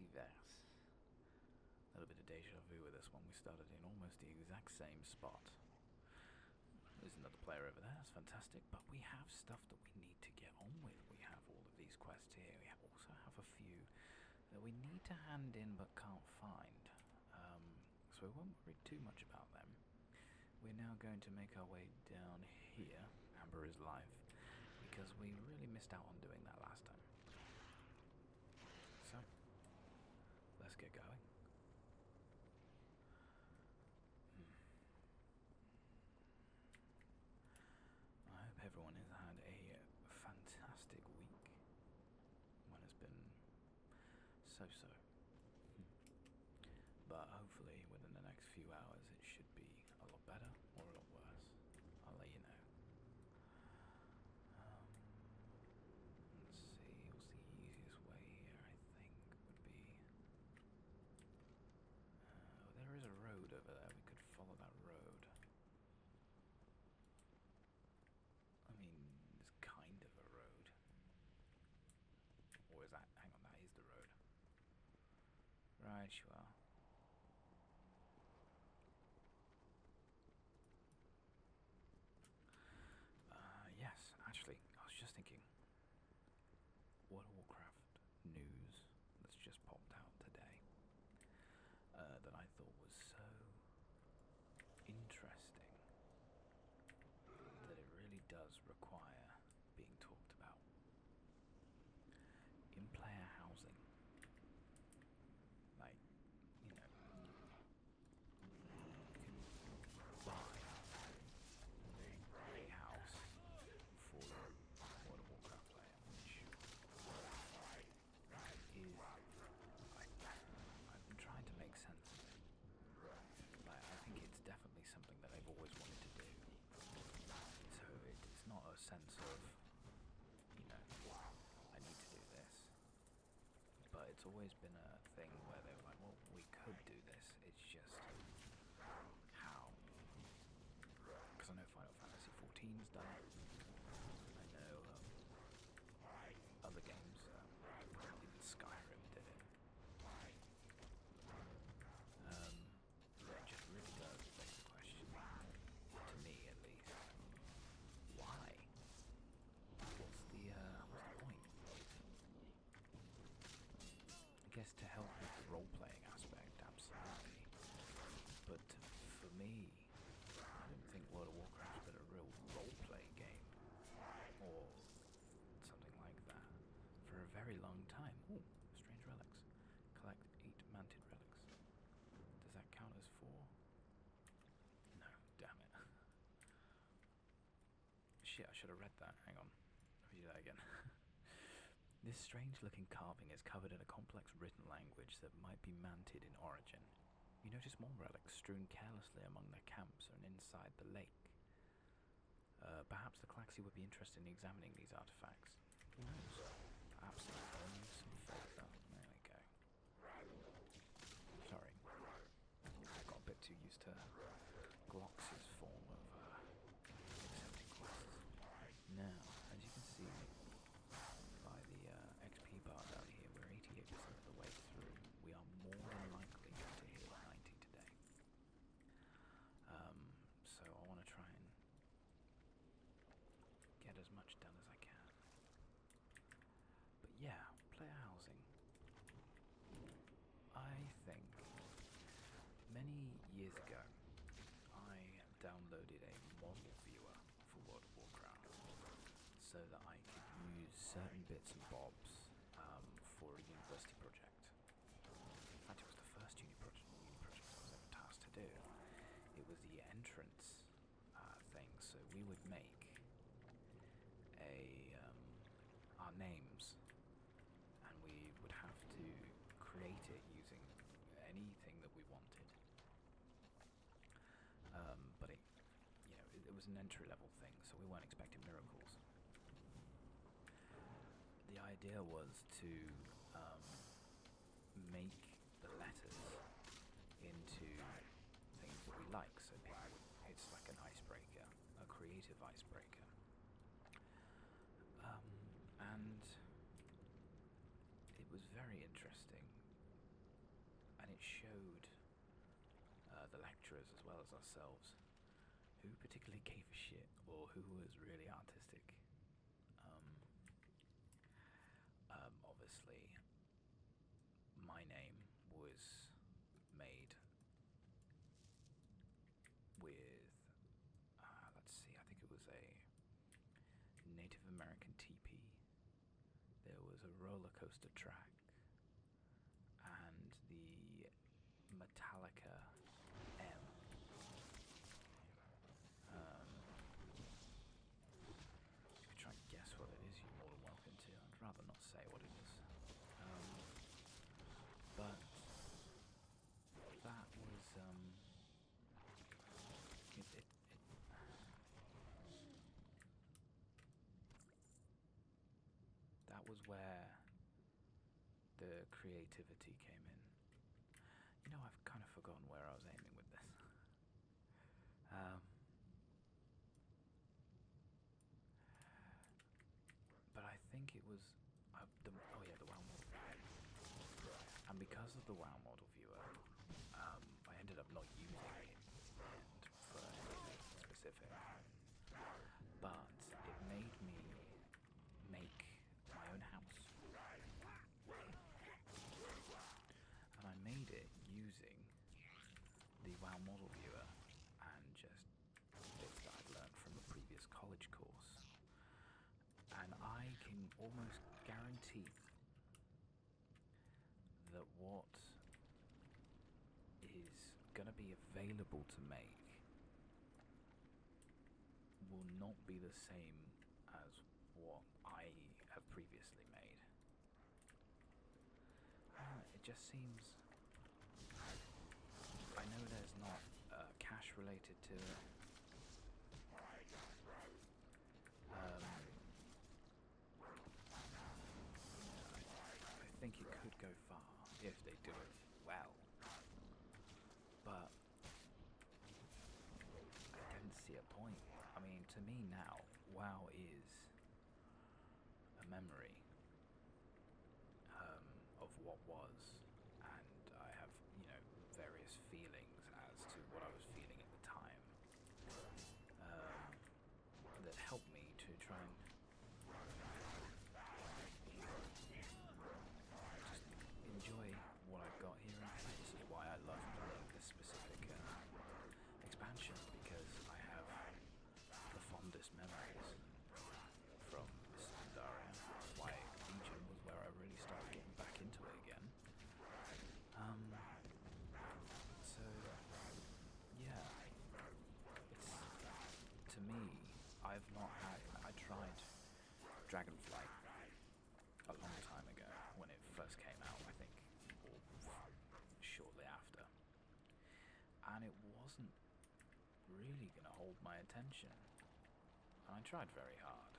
multiverse. A little bit of deja vu with this one. We started in almost the exact same spot. There's another player over there, that's fantastic, but we have stuff that we need to get on with. We have all of these quests here. We also have a few that we need to hand in but can't find. So we won't worry too much about them. We're now going to make our way down here. Amber is live, because we really missed out on doing that last time. So, let's get going. I hope everyone has had a fantastic week. Mine has been so-so. But hopefully within the next few hours it should be a lot better or a lot worse. I'll let you know. Let's see, what's the easiest way here, I think, would be... there is a road over there, we could follow that road. I mean, it's kind of a road. Or is that... hang on, that is the road. Right, you are. Yes, actually, I was just thinking, World of Warcraft news that's just popped out today that I thought was so interesting that it really does require being talked about. In-player housing. Like, you know, you can buy a house for a World of Warcraft player, which is... I'm trying to make sense of it. Like, I think it's definitely something that they've always wanted to do. So it's not a sense of, you know, I need to do this. But it's always been a thing where they were like, well, we could do this, it's just how. Because I know Final Fantasy XIV's done it. I know other games, even Skyrim did it. It just really does beg the question, to me at least, why? What's the point? I guess to help with the role-playing aspect, absolutely. But for me, I don't think World of Warcraft's been a real role-play game, or something like that, for a very long time. Ooh, strange relics. Collect 8 manted relics. Does that count as 4? No, damn it. Shit, I should have read that. Hang on. Let me do that again. This strange-looking carving is covered in a complex written language that might be manted in origin. You notice more relics strewn carelessly among their camps and inside the lake. Perhaps the Klaxi would be interested in examining these artifacts. Who knows? Perhaps they'll earn some favour. There we go. Sorry. I got a bit too used to Glox's form of accepting quests. Now, as you can see by the XP bar down here, we're 88% of the way through. We are more than likely going to hit 90 today. So I want to try and get as much done as I can. But yeah, player housing. I think many years ago I downloaded a model viewer for World of Warcraft so that I could use certain bits and bobs for a university project. In fact, it was the first uni project I was ever tasked to do. It was the entrance thing, so we would make our names, and we would have to create it using anything that we wanted. But it was an entry-level thing, so we weren't expecting miracles. The idea was to make the letters into things that we like, so it's like an icebreaker, a creative icebreaker. And it was very interesting it showed the lecturers as well as ourselves who particularly gave a shit or who was really artistic. Obviously, my name was made with, let's see, I think it was a Native American teepee. There was a roller coaster track and the Metallica M. If you try and guess what it is, you're more than welcome to. I'd rather not say what it is. But that was that was where the creativity came in. You know, I've kind of forgotten where I was aiming with this. But I think it was the WoW model. And because of the WoW model viewer, I ended up not using it for anything specific. But it made me make my own house. And I made it using the WoW model viewer and just bits that I'd learned from a previous college course. And I can almost guarantee that what is going to be available to make will not be the same as what I have previously made. It just seems, I know there's not cash related to it. I think it could go far if they do it well, but I didn't see a point. I mean, to me now, WoW is a memory of what was, and I have, various feelings as to what I was feeling at the time that helped me to try and just enjoy what I've got here. And this is why I love playing this specific expansion, because I have the fondest memories from Pandaria. Why Legion was where I really started getting back into it again. So yeah, it's, to me, I tried Dragonflight a long time ago when it first came out, I think, or shortly after, and it wasn't really going to hold my attention. And I tried very hard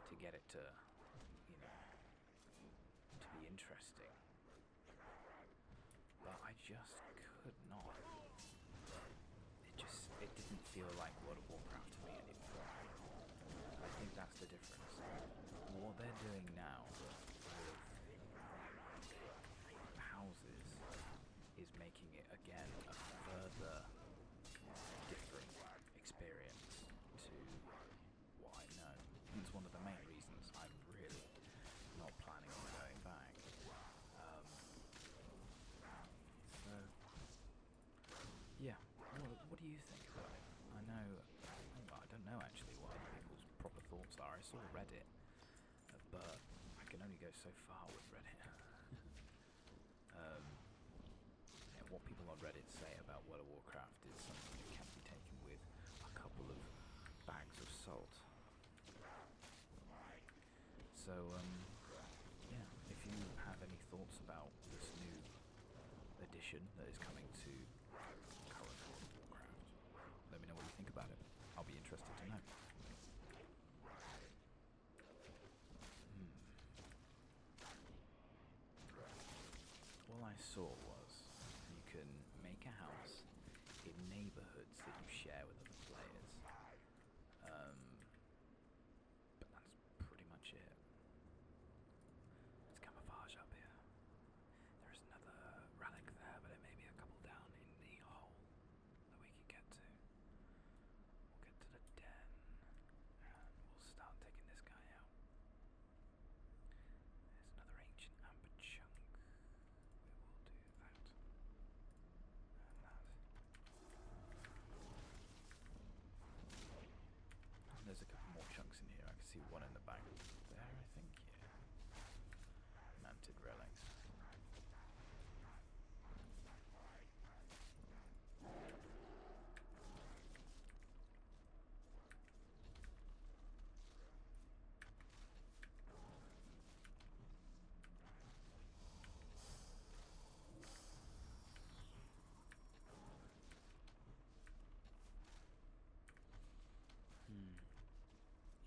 to get it to, to be interesting, but I just could not. It didn't feel like World of Warcraft to me anymore. I think that's the difference. What they're doing now with houses is making it again a further different experience to what I know. And it's one of the main reasons I'm really not planning on going back. So yeah, what do you think about it? I don't know actually what other people's proper thoughts are. I saw Reddit, but I can only go so far with Reddit. What people on Reddit say about World of Warcraft is something that can be taken with a couple of bags of salt. So, yeah, if you have any thoughts about this new edition that is coming to current World of Warcraft, let me know what you think about it. I'll be interested to know. All I saw was you can make a house in neighborhoods that you share with other players. But that's pretty much it. It's camouflage up here. There's another relic there, see one in the back there, I think, yeah. Manted relics.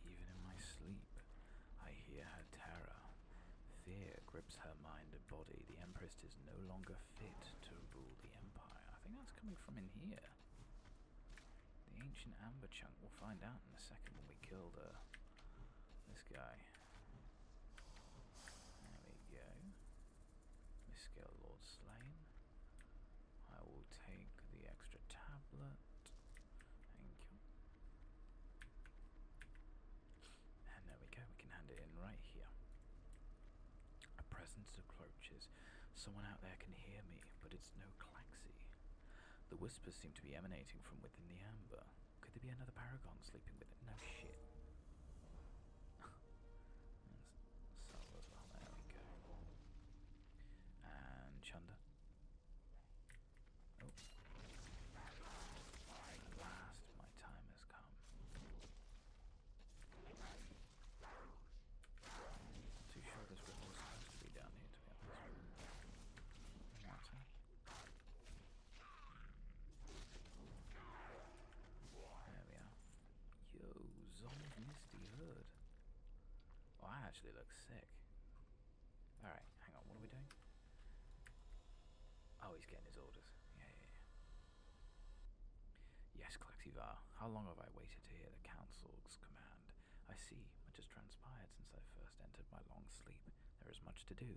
Even in my sleep, I hear her terror. Fear grips her mind and body. The Empress is no longer fit to rule the Empire. I think that's coming from in here. The ancient amber chunk. We'll find out in a second when we kill this guy. There we go. Miscale Lord slain. I will take the extra tablet. Thank you. And there we go, we can hand it in right here. A presence approaches. Someone out there can hear me, but it's no Klaxi. The whispers seem to be emanating from within the amber. Could there be another paragon sleeping with it? No shit. Subtle as well, there we go. And Chunda. Oh. At last, my time has come. Too sure this river was supposed to be down here, to be honest. No matter. There we are. Yo, Zombie Misty Hood. Oh, I actually look sick. Alright, hang on, what are we doing? Oh, he's getting his orders. Yeah. Yes, Klaxivar, how long have I waited to hear the Council's command? I see, much has transpired since I first entered my long sleep. There is much to do,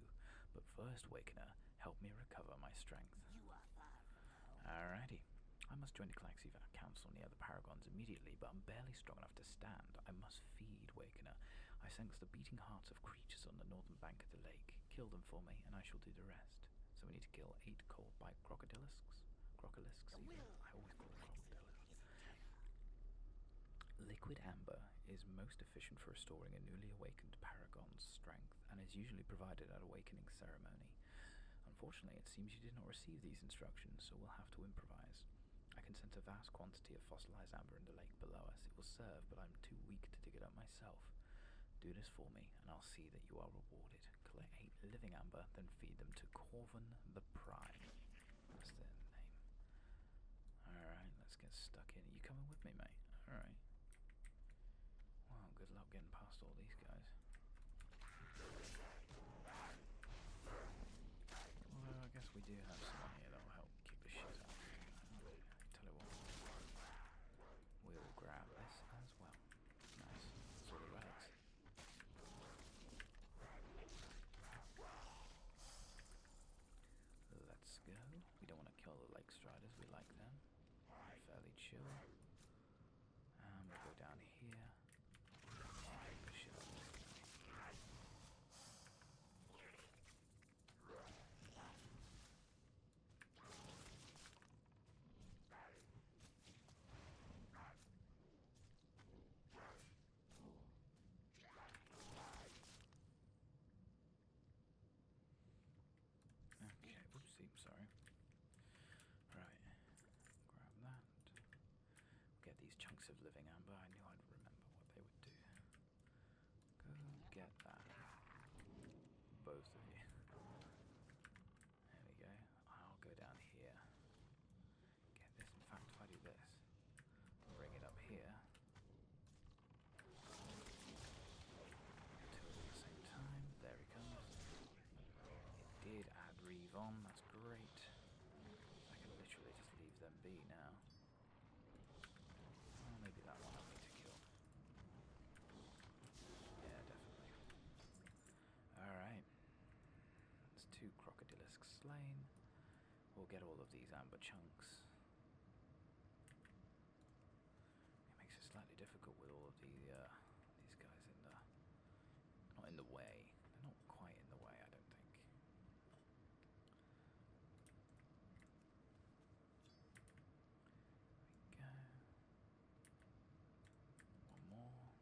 but first, Wakener, help me recover my strength. You are far from home. Alrighty. I must join the Klaxivar Council near the Paragons immediately, but I'm barely strong enough to stand. I must feed Wakener. I sense the beating hearts of creatures on the northern bank of the lake. Kill them for me, and I shall do the rest. So we need to kill 8 cold-bite crocodilisks. Crocolisks, even. I always call them crocodilisks. Liquid amber is most efficient for restoring a newly awakened paragon's strength, and is usually provided at awakening ceremony. Unfortunately, it seems you did not receive these instructions, so we'll have to improvise. I can sense a vast quantity of fossilized amber in the lake below us. It will serve, but I'm too weak to dig it up myself. Do this for me, and I'll see that you are rewarded. Collect 8 living amber, then feed them to Corvin the Prime. That's their name. Alright, let's get stuck in. Are you coming with me, mate? Alright. Well, good luck getting past all these guys. Although I guess we do have someone here that'll help kick the shit out of me. Tell you what. We'll grab this as well. Nice. Sort of relics. Let's go. We don't want to kill the lake striders, we like them. They're fairly chill. And we'll go down here. Kick the shit out of this guy. Okay, oopsie, sorry. Right, grab that. Get these chunks of living amber. I knew I'd remember what they would do. Go get that. Both of you. There we go. I'll go down here. Get this. In fact, if I do this, bring it up here. Two at the same time. There he comes. It did add Reeve on. That's great. I can literally just leave them be now. Oh, maybe that one I need to kill. Yeah, definitely. Alright. There's 2 crocodilisks slain. We'll get all of these amber chunks. It makes it slightly difficult with all of these guys in the... not in the way. They're not quite in the way, I don't think. There we go. One more.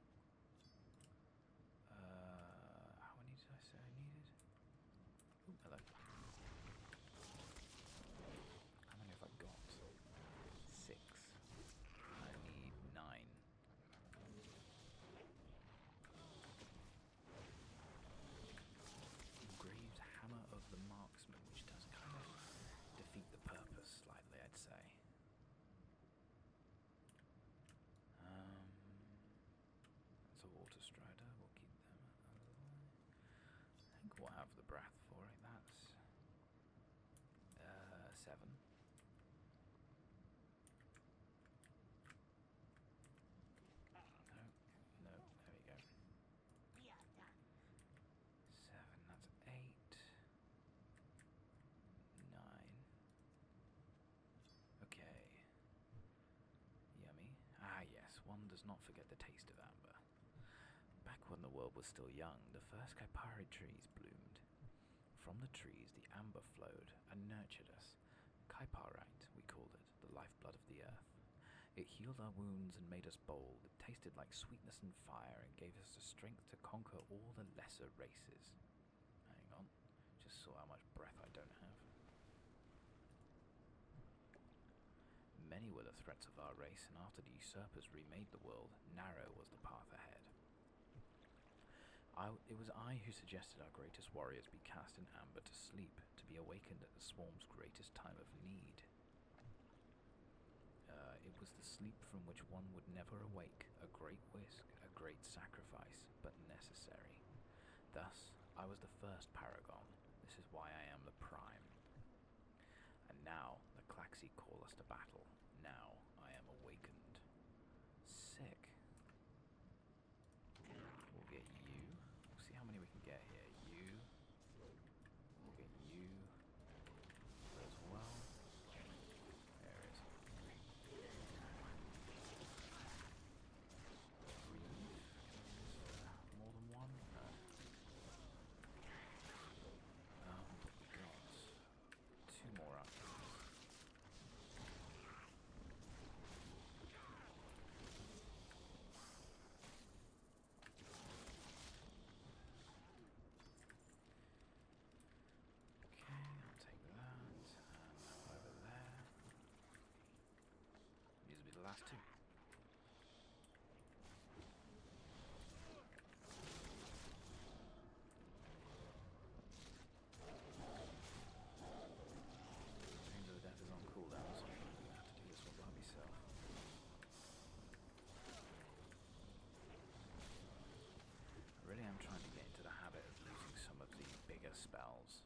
we'll have the breath for it. That's 7. No, there we go. 7, that's 8. 9. Okay. Yummy. Ah yes, one does not forget the taste of amber. Back when the world was still young, the first Kaipari trees bloomed. From the trees, the amber flowed and nurtured us. Kaiparite, we called it, the lifeblood of the earth. It healed our wounds and made us bold. It tasted like sweetness and fire and gave us the strength to conquer all the lesser races. Hang on, just saw how much breath I don't have. Many were the threats of our race, and after the usurpers remade the world, narrow was the path ahead. It was I who suggested our greatest warriors be cast in amber to sleep, to be awakened at the swarm's greatest time of need. It was the sleep from which one would never awake, a great risk, a great sacrifice, but necessary. Thus, I was the first paragon. This is why I am the prime. And now, the Klaxi call us to battle. Now, I am awakened. Sick. We'll get you. We'll see how many we can get here. You. We'll get you as well. There it is. More than one? No. We got 2 more up. Last 2. Dreams of Death is on cooldown, so I'm going to have to do this one by myself. I really am trying to get into the habit of using some of the bigger spells.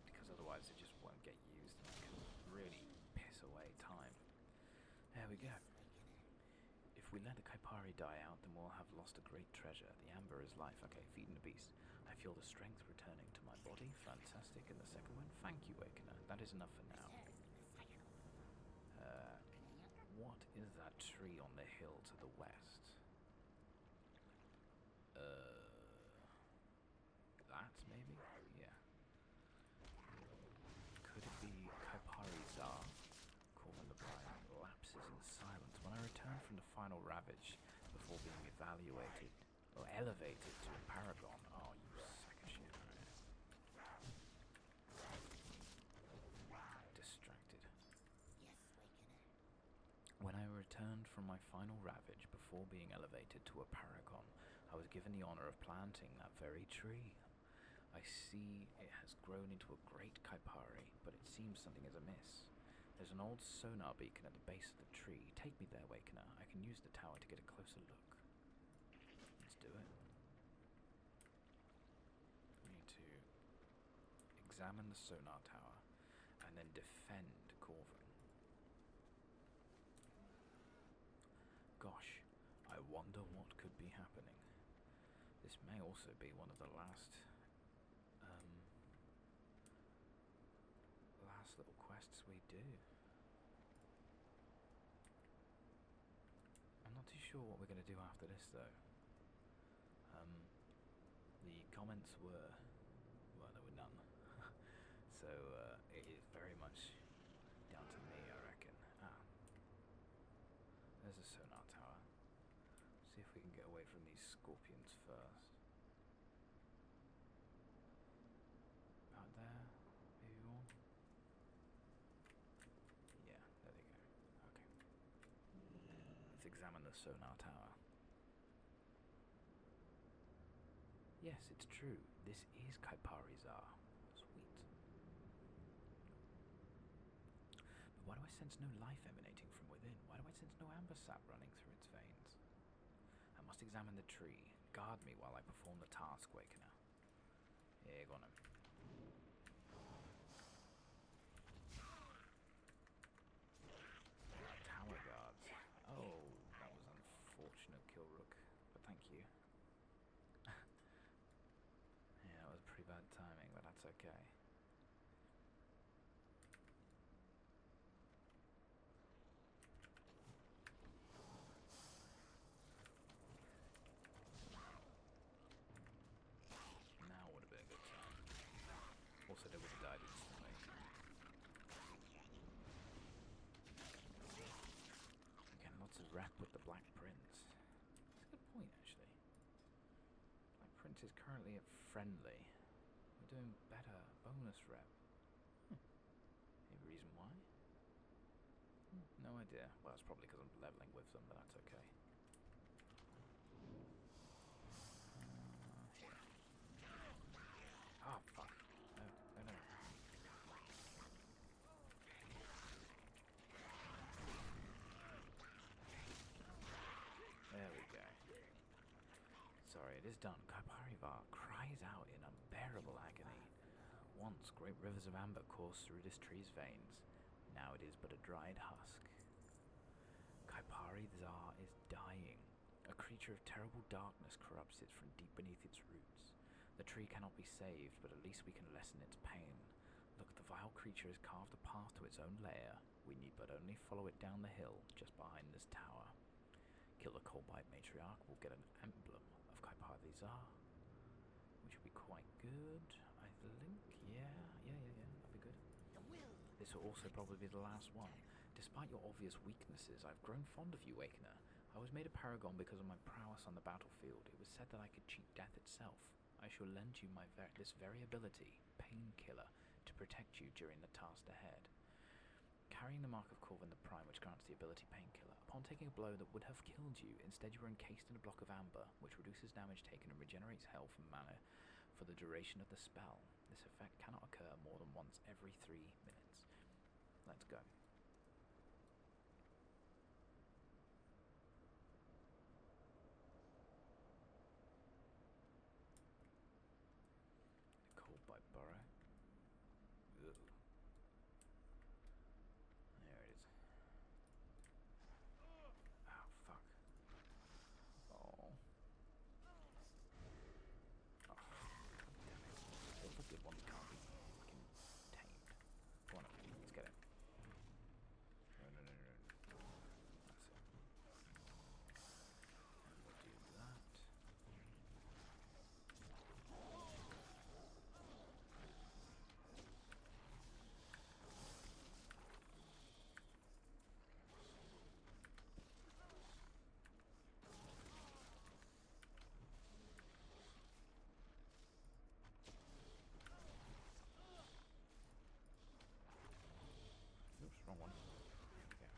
Because otherwise it just won't get used. Really piss away time. There we go. If we let the Kaipari die out, then we'll have lost a great treasure. The amber is life. Okay, feeding the beast. I feel the strength returning to my body. Fantastic. And the second one, thank you, Awakener. That is enough for now. What is that tree on the hill to the west? That maybe? Yeah. Could it be Kaipari-Zar? Corvin the Blind lapses in silence. When I return from the final ravage before being evaluated or elevated to a paragon. Oh, you sack of shit. Distracted. When I returned from my final ravage before being elevated to a paragon, I was given the honor of planting that very tree. I see it has grown into a great Kaipari, but it seems something is amiss. There's an old sonar beacon at the base of the tree. Take me there, Awakener. I can use the tower to get a closer look. Let's do it. We need to examine the sonar tower and then defend Corvin. Gosh, I wonder what could be happening. This may also be one of the last little quests we do. I'm not too sure what we're going to do after this though. The comments were, well, there were none. So it is very much down to me, I reckon. There's a sonar tower. See if we can get away from these scorpions first. About there, maybe more. Yeah, there they go. Okay. Let's examine the sonar tower. Yes, it's true. This is Kaipari-Zar. Sweet. But why do I sense no life emanating from within? Why do I sense no amber sap running through its veins? I must examine the tree. guard me while I perform the task, Wakener. Here, go on him. Tower guards. Oh, that was unfortunate, Kilrook, but thank you. Yeah, that was pretty bad timing, but that's okay. Now would have been a good time. Also, they would have died instantly. Again, lots of rep with the Black Prince. That's a good point, actually. Black Prince is currently at friendly. We're doing better bonus rep. Any reason why? No idea. Well, it's probably because I'm leveling with them, but that's okay. Oh, fuck. No, no, no. There we go. Sorry, it is done. Kaiparivar cries out in unbearable agony. Once great rivers of amber coursed through this tree's veins. Now it is but a dried husk. Kaiparivar is dying. A creature of terrible darkness corrupts it from deep beneath its roots. The tree cannot be saved, but at least we can lessen its pain. Look, the vile creature has carved a path to its own lair. We need but only follow it down the hill, just behind this tower. Kill the Coldbite Matriarch, we'll get an emblem of Kaiparivar, which will be quite good, I think. Yeah, that'll be good. This will also probably be the last one. Despite your obvious weaknesses, I've grown fond of you, Wakener. I was made a paragon because of my prowess on the battlefield. It was said that I could cheat death itself. I shall lend you this very ability, Painkiller, to protect you during the task ahead. Carrying the mark of Corvin the Prime, which grants the ability Painkiller, upon taking a blow that would have killed you, instead you are encased in a block of amber, which reduces damage taken and regenerates health and mana for the duration of the spell. This effect cannot occur more than once every 3 minutes. Let's go. Coldbite Burrow. Ugh. There it is. Oh, fuck. Oh. Oh, damn it. All the good ones can't be fucking tamed. Go on, let's get it. No. That's it. And we'll do that. Oops, wrong one. There we go.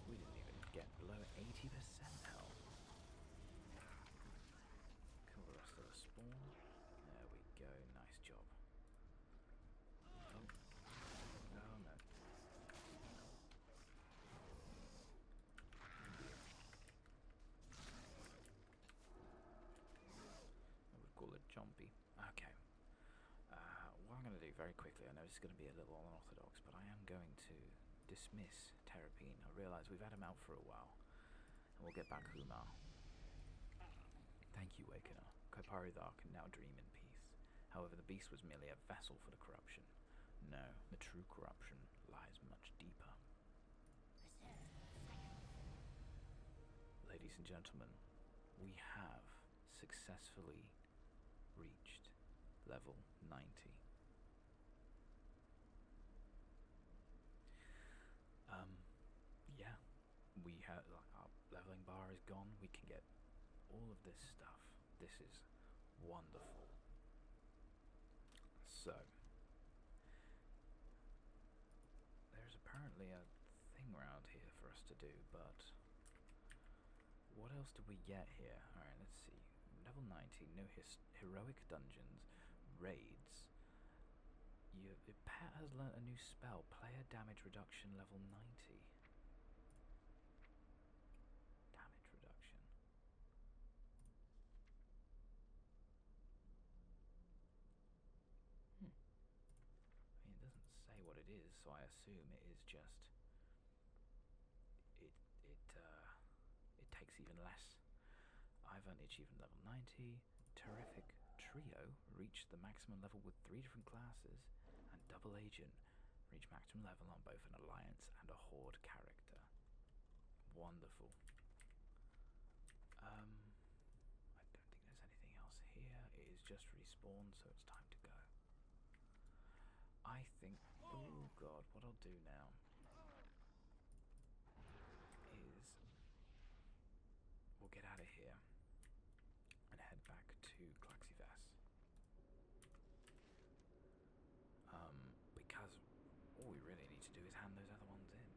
We didn't even get below 80% health. Kill the rest of the spawn. There we go. Nice job. Oh. No. I would call it jumpy. Okay. What I'm going to do very quickly, I know this is going to be a little unorthodox, but I am going to dismiss Terrapine. I realise we've had him out for a while, and we'll get back Humar. Thank you, Wakener. Kaiparivar can now dream in peace. However, the beast was merely a vessel for the corruption. No, the true corruption lies much deeper. Ladies and gentlemen, we have successfully reached level 90. Yeah, we have, our leveling bar is gone. We can get all of this stuff. This is wonderful. So, there's apparently a thing around here for us to do, but what else do we get here? Alright, let's see. Level 90, no heroic dungeons, raids. You The pet has learnt a new spell, player damage reduction level 90. Damage reduction. I mean, it doesn't say what it is, so I assume it is just... It takes even less. I've earned achievement level 90. Terrific Trio reached the maximum level with 3 different classes, and Double Agent reach maximum level on both an Alliance and a Horde character. Wonderful. I don't think there's anything else here. It is just respawned, so it's time to go. I think... Oh god, what I'll do now is we'll get out of here and head back to Claxivas. Because all we really need to do is hand those other ones in.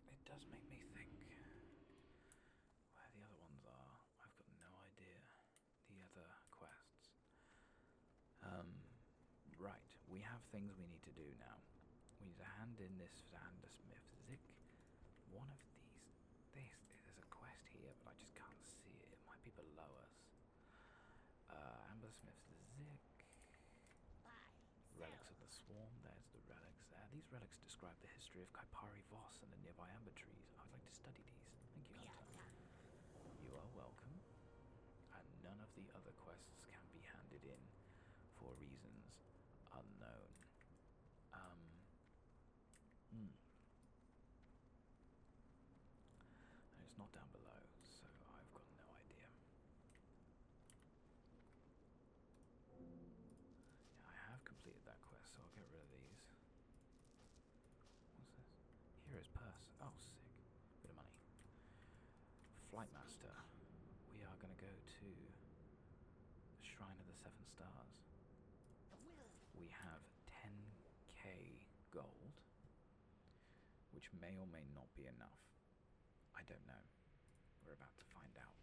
It does make me think where the other ones are. I've got no idea. The other quests. Right, we have things we need to do now. We need to hand in this Xander Smith Zik. One of these, there's a quest here, but I just can't see it. It might be below us. Amber Smith's Zik. Relics of the Swarm, there's the relics there. These relics describe the history of Kaipari Voss and the nearby amber trees. I would like to study these. Thank you, Hunter. You are welcome. And none of the other quests can be handed in for reasons unknown. And it's not down below, so I've got no idea. Yeah, I have completed that quest, so I'll get rid of these. What's this? Hero's purse. Oh, sick. Bit of money. Flightmaster. We are going to go to the Shrine of the Seven Stars. We have 10k gold, which may or may not be enough. I don't know. We're about to find out.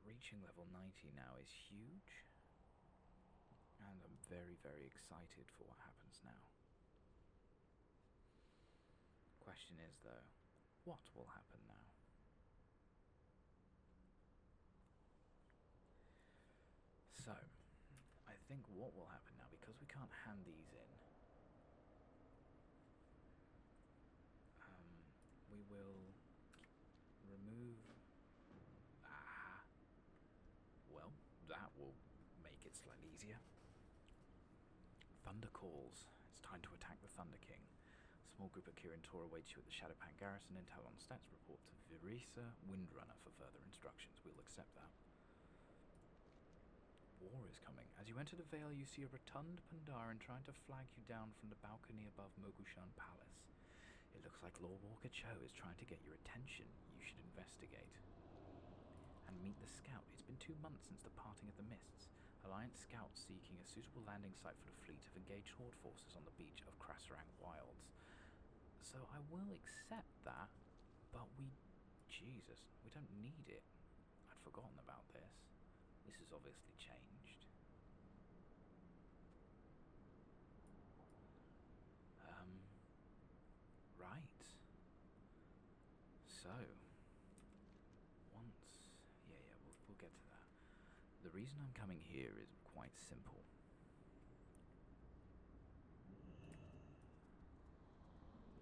Reaching level 90 now is huge, and I'm very, very excited for what happens now. Question is, though, what will happen now? So, I think what will happen now, because we can't hand these in, we will remove... well, that will make it slightly easier. Thunder calls. It's time to attack the Thunder King. A small group of Kirin Tor awaits you at the Shadowpan Garrison. Intel on stats report to Virisa Windrunner for further instructions. We'll accept that. War is coming. As you enter the Vale, you see a rotund Pandaren trying to flag you down from the balcony above Mogushan Palace. It looks like Lord Walker Cho is trying to get your attention. You should investigate. And meet the scout. It's been 2 months since the parting of the Mists. Alliance scouts seeking a suitable landing site for the fleet have engaged Horde forces on the beach of Krasarang Wilds. So I will accept that, but Jesus, we don't need it. I'd forgotten about this. This has obviously changed. Right. So, we'll get to that. The reason I'm coming here is quite simple.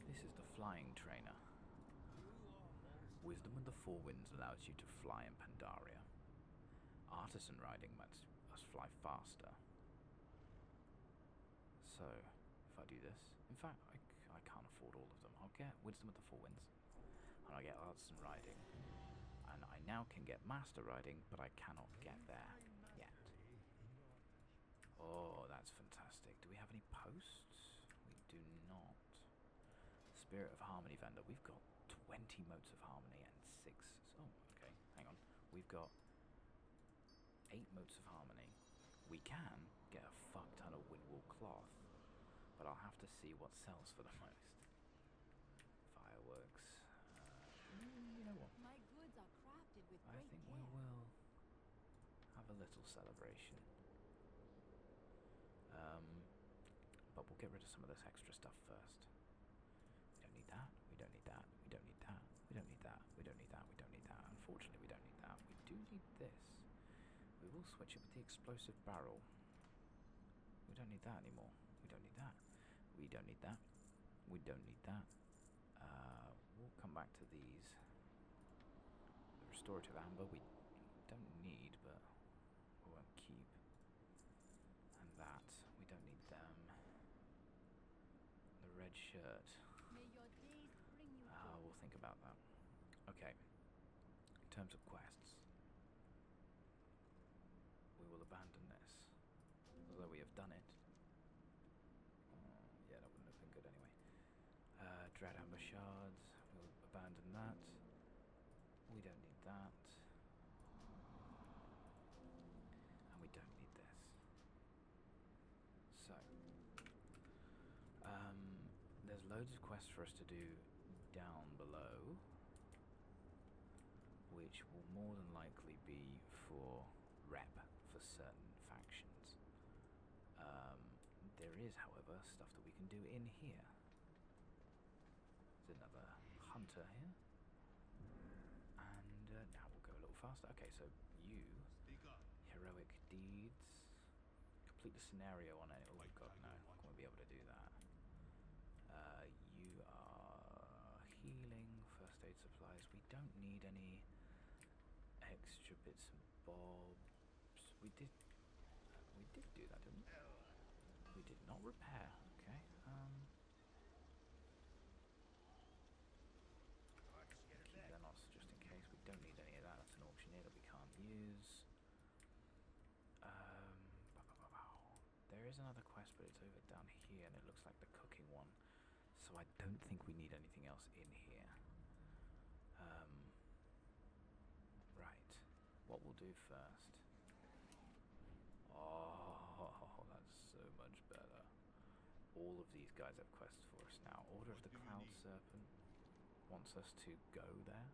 This is the flying trainer. Wisdom of the Four Winds allows you to fly in Pandaria. Artisan riding lets us fly faster. So, if I do this... In fact, I can't afford all of them. I'll get Wisdom of the Four Winds. And I'll get Artisan riding. And I now can get Master riding, but I cannot get there yet. Oh, that's fantastic. Do we have any posts? We do not. Spirit of Harmony vendor. We've got 20 motes of harmony and 6... Oh, okay. Hang on. We've got 8 motes of harmony. We can get a fuck ton of Windwall cloth, but I'll have to see what sells for the most. Fireworks. You know what? My goods are crafted with I great think care. we will little celebration. But we'll get rid of some of this extra stuff first. We don't need that, we don't need that, we don't need that, we don't need that, we don't need that, we don't need that. Unfortunately, we don't need that. We do need this. We will switch it with the explosive barrel. We don't need that anymore. We don't need that. We don't need that. We don't need that. We'll come back to these. The restorative amber we don't need, but we won't keep. And that, we don't need them. The red shirt. We'll think about that. Okay. In terms of quests, we will abandon this. Although we have done it. Yeah, that wouldn't have been good anyway. Dread amber shards. We'll abandon that. We don't need that. And we don't need this. So, there's loads of quests for us to do down below, which will more than likely be for rep for certain factions. There is, however, stuff that we can do in here. There's another hunter here. And now we'll go a little faster. Okay, so you, heroic deeds, complete the scenario on it. Oh god, no, I won't be able to do that. You are healing, first aid supplies. We don't need any extra bits and bobs. We did do that, didn't we? We did not repair. Okay. Keep that off just in case. We don't need any of that. That's an auctioneer that we can't use. There is another quest, but it's over down here, and it looks like the cooking one. So I don't think we need anything else in here. Right. What we'll do first. Oh, that's so much better. All of these guys have quests for us now. Order of the Cloud Serpent wants us to go there.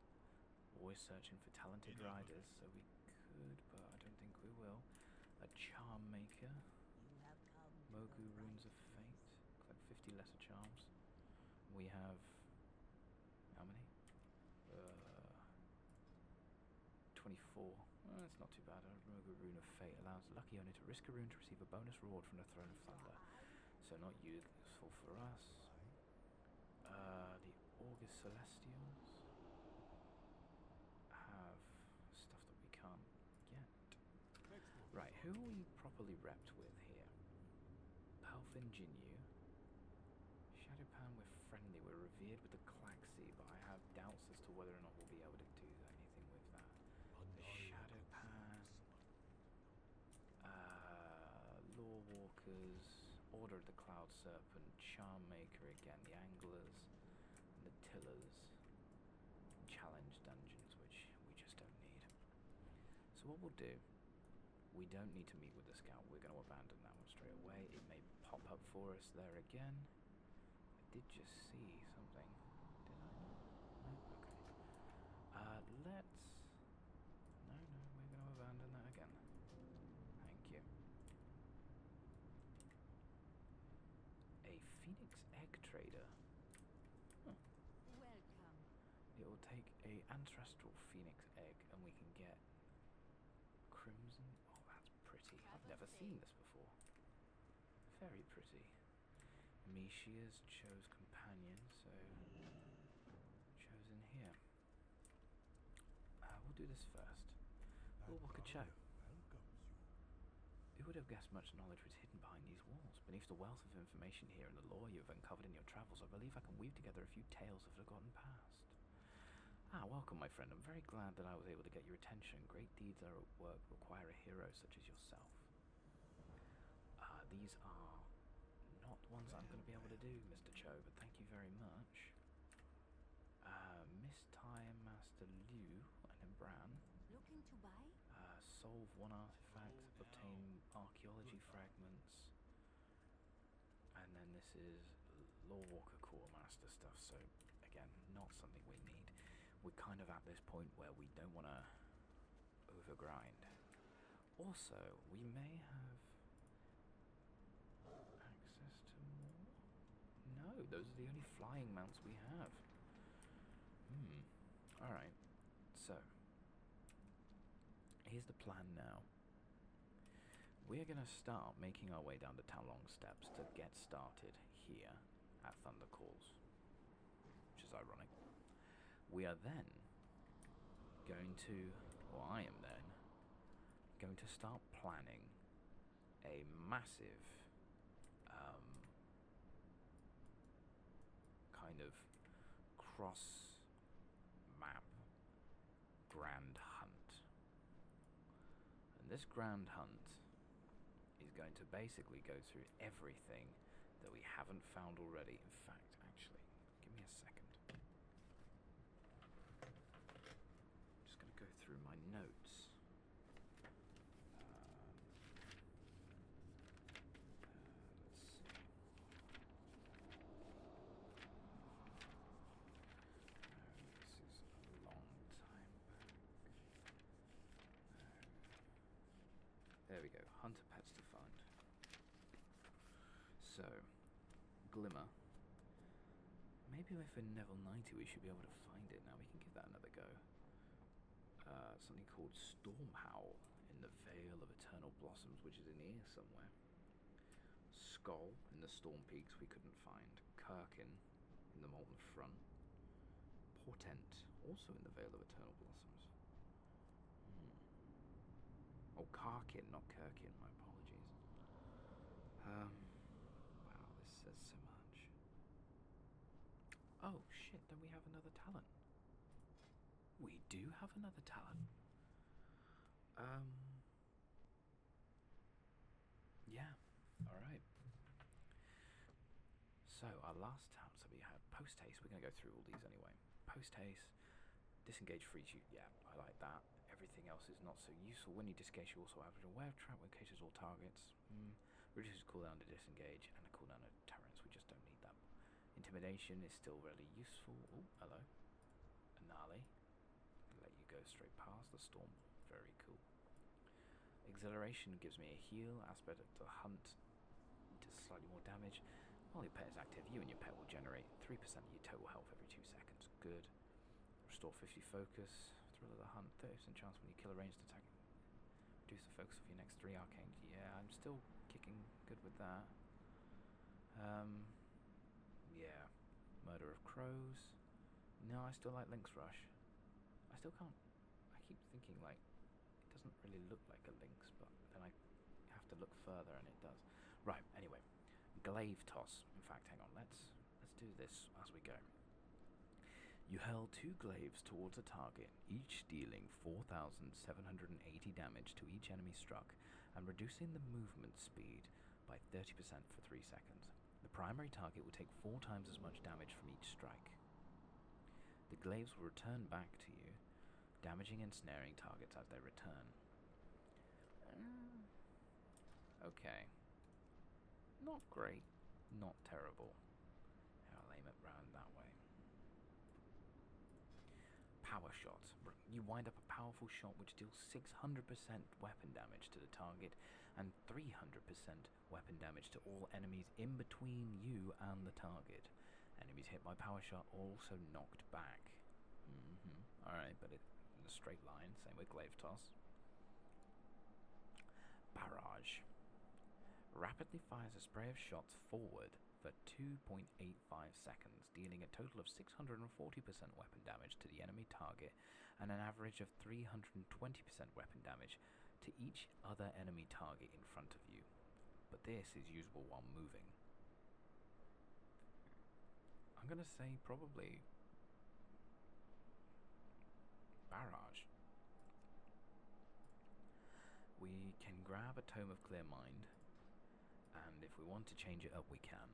Always searching for talented riders, so we could, but I don't think we will. A Charm Maker. Mogu Runes of Fate. Collect 50 lesser charms. We have... how many? 24. Well, that's not too bad. A Mogu Rune of Fate allows the lucky owner to risk a rune to receive a bonus reward from the Throne of Thunder. So not useful for us. The August Celestials have stuff that we can't get. Right, who are we properly repped with here? Pelfin Jinyu. Shadowpan, we're friendly. We're revered with the Klaxi, but I have doubts as to whether or not we'll be able to do anything with that. The Shadowpan. Law Walkers. Order of the Cloud Serpent. Charm Maker again. The Anglers. And the Tillers. Challenge Dungeons, which we just don't need. So what we'll do, we don't need to meet with the scout. We're going to abandon that one straight away. It may pop up for us there again. I did just see something. Did I? No? Okay. Let's... No, we're going to abandon that again. Thank you. A Phoenix Egg Trader. Huh. Welcome. It will take a ancestral Phoenix Egg and we can get Crimson. Oh, that's pretty. I've never seen this before. Very pretty. Mishia's chose companion, so chosen here. We'll do this first. We'll walk a show. Who would have guessed much knowledge was hidden behind these walls? Beneath the wealth of information here and the lore you have uncovered in your travels, I believe I can weave together a few tales of the forgotten past. Welcome, my friend. I'm very glad that I was able to get your attention. Great deeds are at work require a hero such as yourself. These are not ones I'm going to be able to do, Mr. Cho, but thank you very much. Miss Time Master Liu and then Bran. Looking to buy? Solve one artifact, obtain archaeology fragments, and then this is Lawwalker Core Master stuff, so again, not something we need. We're kind of at this point where we don't want to overgrind. Also, we may have access to more. No, those are the only flying mounts we have. Alright, so here's the plan now. We're going to start making our way down the Talong Steps to get started here at Thunder Calls, which is ironic. We are then going to, or I am then, going to start planning a massive kind of cross-map Grand Hunt. And this Grand Hunt is going to basically go through everything that we haven't found already. In fact, actually, give me a second. I'm just going to go through my notes. There we go, hunter pets to find. So, Glimmer. Maybe if we're level 90 we should be able to find it now. We can give that another go. Something called Storm Howl in the Vale of Eternal Blossoms, which is in here somewhere. Skull in the Storm Peaks we couldn't find. Kirkin in the Molten Front. Portent, also in the Vale of Eternal Blossoms. Oh, Karkin, not Kirkin, my apologies. Wow, this says so much. Oh, shit, then we have another talent. We do have another talent. Yeah, alright. So, our last talents that we had, Post-Haste, we're going to go through all these anyway. Post-Haste, Disengage frees you, yeah, I like that. Everything else is not so useful. When you disengage, you also have a Wave Trap, which cases all targets. Reduces cooldown to disengage and a cooldown to deterrence. We just don't need that. Intimidation is still really useful. Oh, hello. Anali. Let you go straight past the storm. Very cool. Exhilaration gives me a heal aspect of the hunt. Does slightly more damage. While your pet is active, you and your pet will generate 3% of your total health every 2 seconds. Good. Restore 50 focus. Thrill of the Hunt, 30% chance when you kill a ranged attack. Reduce the focus of your next 3 arcane. Yeah, I'm still kicking good with that. Yeah. Murder of Crows. No, I still like Lynx Rush. I still can't. I keep thinking, like, it doesn't really look like a Lynx, but then I have to look further and it does. Right, anyway. Glaive Toss. In fact, hang on, let's do this as we go. You hurl 2 glaives towards a target, each dealing 4,780 damage to each enemy struck and reducing the movement speed by 30% for 3 seconds. The primary target will take 4 times as much damage from each strike. The glaives will return back to you, damaging and snaring targets as they return. Okay. Not great, not terrible. I'll aim it round that way. Power Shot. You wind up a powerful shot which deals 600% weapon damage to the target and 300% weapon damage to all enemies in between you and the target. Enemies hit by Power Shot are also knocked back. Alright, but it's in a straight line. Same with Glaive Toss. Barrage. Rapidly fires a spray of shots forward for 2.85 seconds, dealing a total of 640% weapon damage to the enemy target and an average of 320% weapon damage to each other enemy target in front of you. But this is usable while moving. I'm going to say probably Barrage. We can grab a Tome of Clear Mind, and if we want to change it up, we can.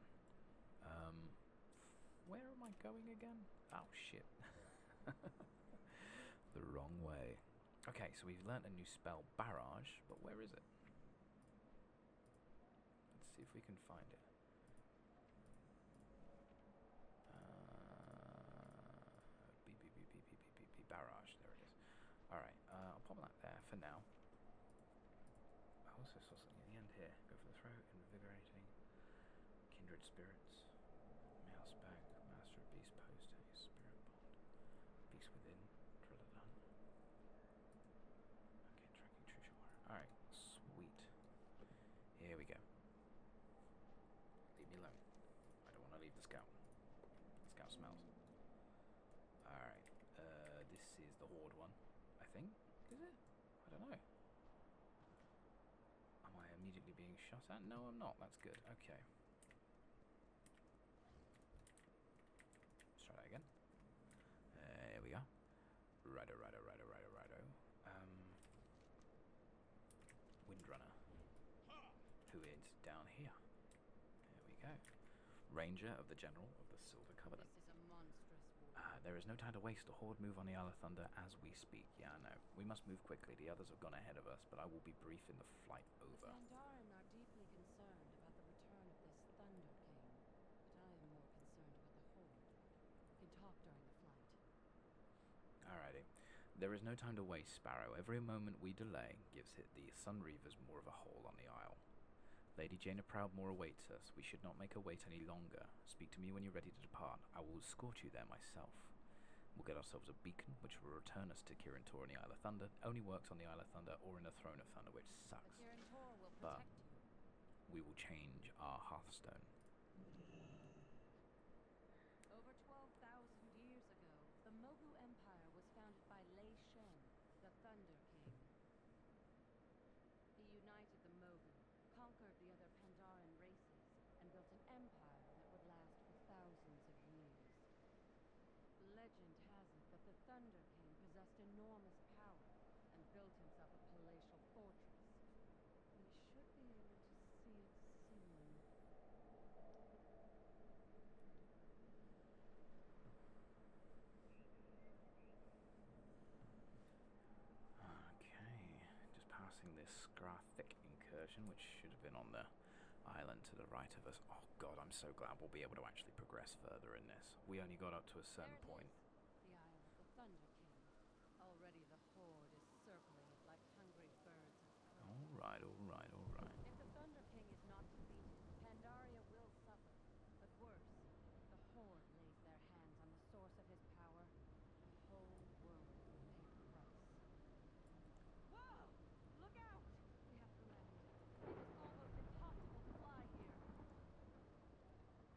Where am I going again? Oh, shit. The wrong way. Okay, so we've learnt a new spell, Barrage, but where is it? Let's see if we can find it. Barrage, there it is. Alright, I'll pop that there for now. also saw something at the end here. Go for the throat, invigorating, kindred spirits, mouse bag, master of beast post, haste, spirit bond, beast within, Trilodon. Okay, tracking true shore. Alright, sweet. Here we go. Leave me alone. I don't want to leave the scout. The scout smells. Alright, this is the horde one, I think. Is it? I don't know. Am I immediately being shot at? No, I'm not. That's good. Okay. Let's try that again. Here we are. Righto. Windrunner. Who is down here? There we go. Ranger of the General of the Silver Covenant. This is a monstrous war. There is no time to waste. The horde move on the Isle of Thunder as we speak. Yeah, I know. We must move quickly. The others have gone ahead of us, but I will be brief in the flight over. The Pandaren are deeply concerned about the return of this Thunder King, but I am more concerned about the horde. We can talk during the flight. Alrighty. There is no time to waste, Sparrow. Every moment we delay gives the Sun Reavers more of a hold on the Isle. Lady Jaina Proudmoore awaits us. We should not make her wait any longer. Speak to me when you're ready to depart. I will escort you there myself. We'll get ourselves a beacon, which will return us to Kirin Tor on the Isle of Thunder. It only works on the Isle of Thunder or in the Throne of Thunder, which sucks. The Kirin Tor will But protect you. we will change our Hearthstone. Over 12,000 years ago, the Mogu Empire was founded by Lei Shen, the Thunder King. He united the Mogu, conquered the other Pandaren races, and built an empire that would last for thousands of years. Legend has it that the Thunder King possessed enormous power and built himself a palatial fortress. We should be able to see it soon. Okay, just passing this Skrathic incursion, which should have been on the island to the right of us. Oh god, I'm so glad we'll be able to actually progress further in this. We only got up to a certain There it point. is, the Isle of the Thunder King. Already the horde is circling it like hungry birds of prey. Alright. If the Thunder King is not defeated, Pandaria will suffer. But worse, if the horde lays their hands on the source of his power, the whole world will pay the price. Whoa! Look out! We have to land. It is almost impossible to fly here.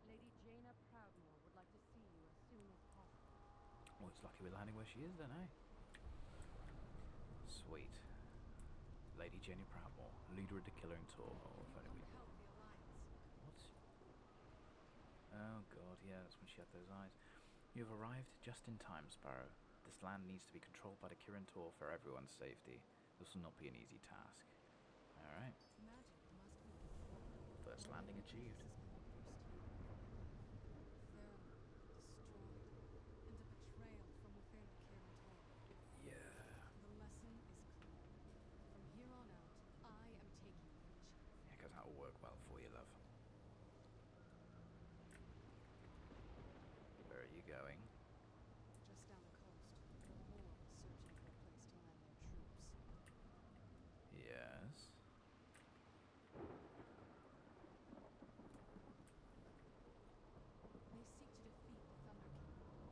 Lady Jaina Proudmoore would like to see you as soon as possible. Well, it's lucky we're landing where she is then, eh? Sweet. Lady Jaina Proudmoore, leader of the Killing Tour. Oh, if only we... Help the Alliance. What? Oh god, yeah, that's when she had those eyes. You have arrived just in time, Sparrow. This land needs to be controlled by the Kirin Tor for everyone's safety. This will not be an easy task. Alright. Magic must be First landing achieved. destroyed, and a betrayal from within Kirin Tor. Yeah. The lesson is clear. From here on out, I am taking leadership. Yeah, because that will work well for you, love. Where are you going? Just down the coast, the horde is searching for a place to land their troops. Yes. They seek to defeat the Thunder King, not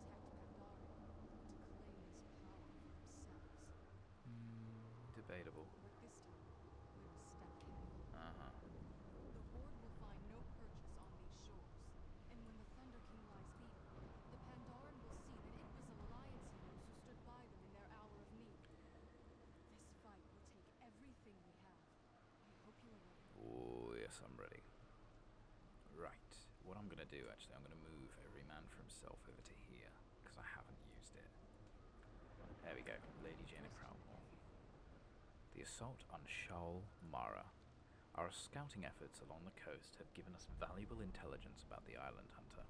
to protect Pandaria, but to claim his power for themselves. Debatable. But this time, we're a step ahead. Uh-huh. The horde will find no purchase on these shores, and when the Thunder King lies beaten, the Pandaren will see that it was Alliance heroes who stood by them in their hour of need. This fight will take everything we have. I hope you are ready. Oh, yes, I'm ready. Right. What I'm going to do, actually, I'm going to move every man for himself over to here, because I haven't used it. There we go. Lady Jaina Proudmoore. The assault on Shaul Mara. Our scouting efforts along the coast have given us valuable intelligence about the island hunter.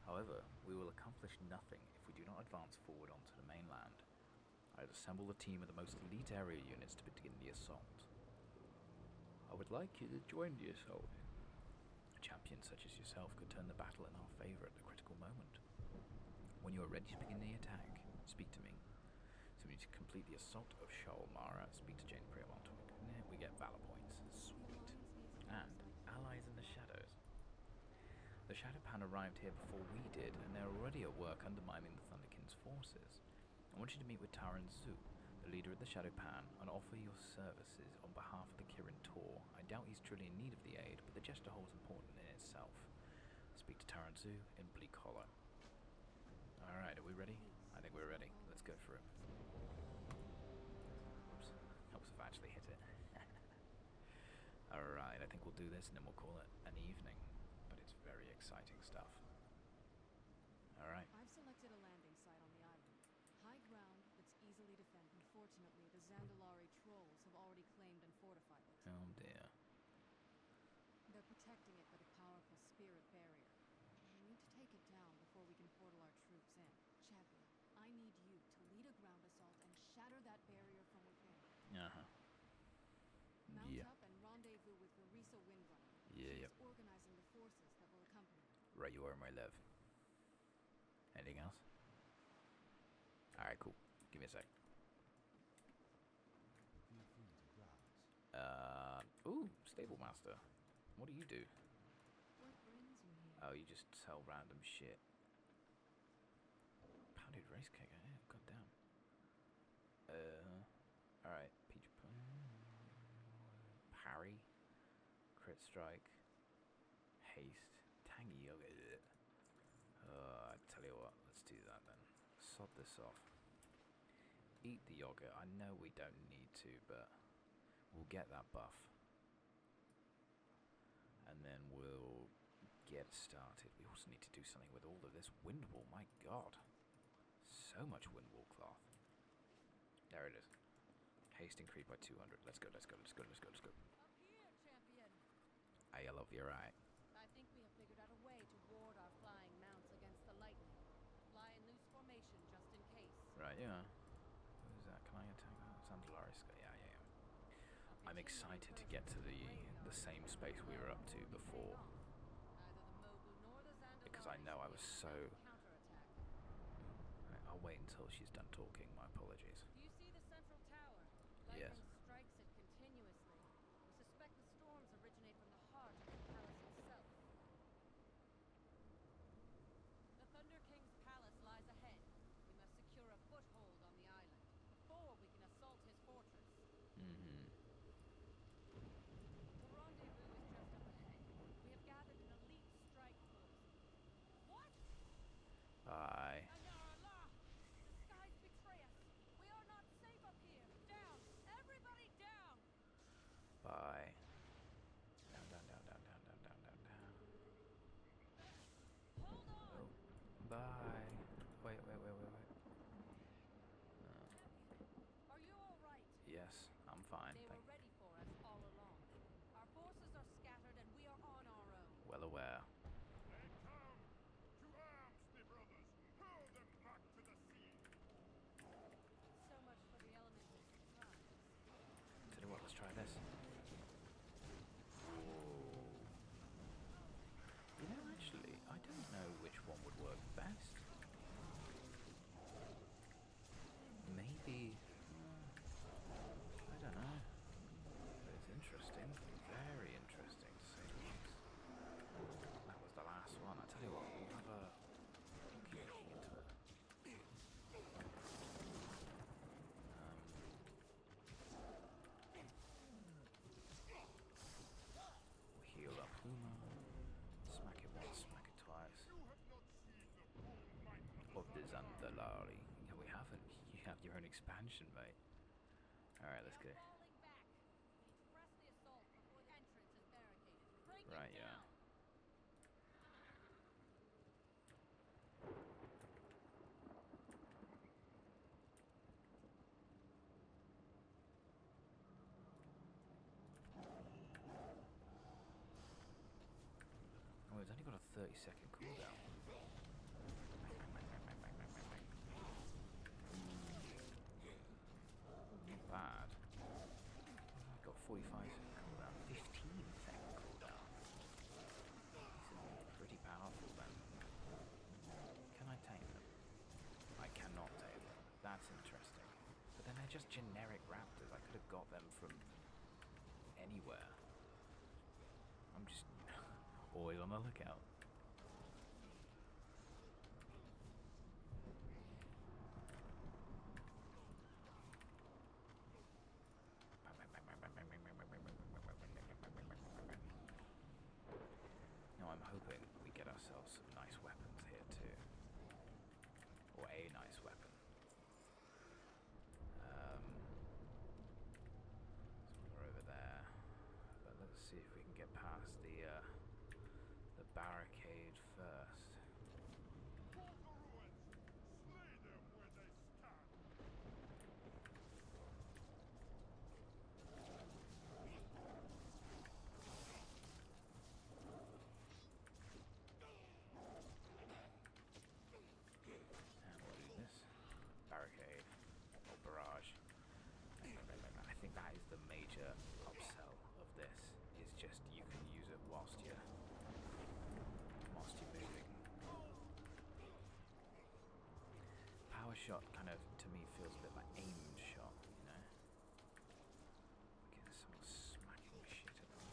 However, we will accomplish nothing if we do not advance forward onto the mainland. I have assembled a team of the most elite area units to begin the assault. I would like you to join the assault. A champion such as yourself could turn the battle in our favor at the critical moment. When you are ready to begin the attack, speak to me. So we need to complete the assault of Shaul Mara. Speak to Jane Priamont. We get Valor Point. The Shadowpan arrived here before we did, and they're already at work undermining the Thunder King's forces. I want you to meet with Taran Zu, the leader of the Shadowpan, and offer your services on behalf of the Kirin Tor. I doubt he's truly in need of the aid, but the gesture holds important in itself. Speak to Taran Zu in Bleak Hollow. Alright, are we ready? I think we're ready. Let's go for it. Oops. Helps if I actually hit it. Alright, I think we'll do this and then we'll call it an evening. But it's very exciting stuff. Alright. I've selected a landing site on the island. High ground that's easily defended. Unfortunately, the Zandalari trolls have already claimed and fortified it. Oh dear. They're protecting it with a powerful spirit barrier. We need to take it down before we can portal our troops in. Champion, I need you to lead a ground assault and shatter that barrier from within. Uh-huh. Mount up and rendezvous with Verisa Windrunner. Yeah, She's organizing the forces that will accompany me. Right, you are, my love. Anything else? Alright, cool. Give me a sec. Ooh, Stable Master. What do you do? What brings you here? Oh, you just sell random shit. Pounded race cake, eh? God damn. Alright. Peach parry. Crit strike. Haste. Tangy yogurt. I tell you what, let's do that then. Sod this off. Eat the yogurt. I know we don't need to, but we'll get that buff. And then we'll get started. We also need to do something with all of this wind wool. My god. So much wind wool cloth. There it is. Haste increased by 200. Let's go, let's go, let's go, let's go, let's go. Up here, champion! I love your eye. I think we have figured out a way to ward our flying mounts against the lightning. Fly in loose formation just in case. Right, yeah. Who's that? Can I attack that? Zandalari Sky. Yeah, yeah, yeah. I'm excited to get to the same space we were up to before. Because I know I was so... Right, I'll wait until she's done talking. My apologies. Do you see the central tower? Yes. Lightning strikes it continuously. We suspect the storms originate from the heart of the palace itself. The Thunder King's palace lies ahead. We must secure a foothold on the island before we can assault his fortress. Mm-hmm. The rendezvous is just up ahead. We have gathered an elite strike force. What? Bye. Allah! The skies betray us. We are not safe up here. Down! Everybody down! Bye. Down, down, down, down, down, down, down, down, down. Hold on! Oh. Bye. Wait, wait, wait, wait, wait. Are you all right? Yes, I'm fine. They were ready for us all along. Our forces are scattered and we are on our own. Well aware. They come! To arms, me brothers! Hurl them back to the sea! So much for the element of surprise. Tell you what, let's try this. You know, actually, I don't know which one would work best. Maybe... I don't know. But it's interesting. Very interesting to say the least. That was the last one. I tell you what, we'll have a looking into it. We'll heal up Huma. Smack it once, smack it twice. You have not seen the full might Of the Zandalari. Yeah, we haven't. You have your own expansion, mate. Alright, let's go. Falling back. We need to press the assault before the entrance is barricaded. Break Right, it yeah. down. Oh, it's only got a 30-second cooldown. Not bad. I've got 45-second cooldown. 15-second cooldown. This is pretty powerful then. Can I tame them? I cannot tame them. That's interesting. But then they're just generic raptors. I could have got them from anywhere. I'm just always on the lookout. the major upsell of this is just you can use it whilst you're moving. Power shot kind of to me feels a bit like aimed shot, you know. Again, someone smacking shit at them.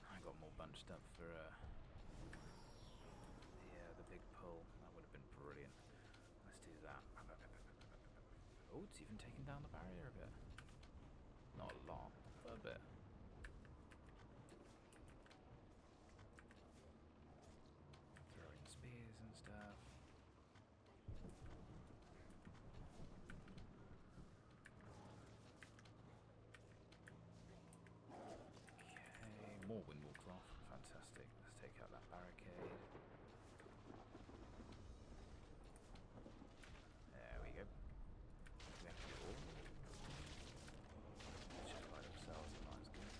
I got more bunched up for the big pull. That would have been brilliant. Let's do that. Oh, it's even taken down the barrier a bit. Not a lot, but a bit. Throwing spears and stuff. Okay, more windwall cloth. Fantastic. Let's take out that barricade. There we go. We have to do all. Just by themselves, not as good.